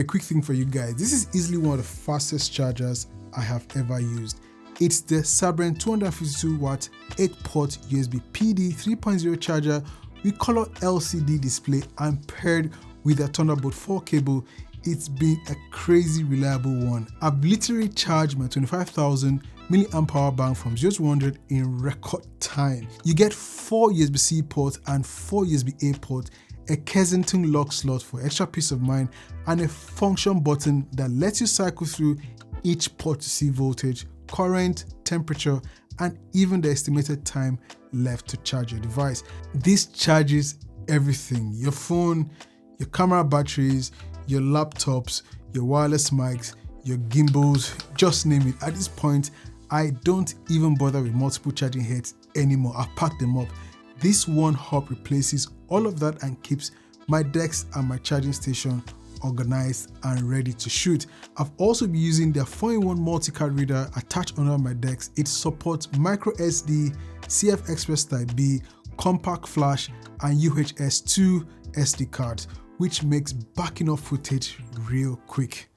A quick thing for you guys, this is easily one of the fastest chargers I have ever used. It's the Sabrent 252 watt 8-port USB PD 3.0 charger with color LCD display and paired with a Thunderbolt 4 cable. It's been a crazy reliable one. I've literally charged my 25,000 milliamp power bank from 0 to 100 in record time. You get 4 USB-C ports and 4 USB-A ports, a Kensington lock slot for extra peace of mind, and a function button that lets you cycle through each port to see voltage, current, temperature, and even the estimated time left to charge your device. This charges everything: your phone, your camera batteries, your laptops, your wireless mics, your gimbals, just name it. At this point, I don't even bother with multiple charging heads anymore. I've packed them up. This one hub replaces all of that and keeps my desk and my charging station organized and ready to shoot. I've also been using their 4-in-1 multi-card reader attached under my desk. It supports micro SD, CF Express Type B, compact flash, and UHS 2 SD cards, which makes backing up footage real quick.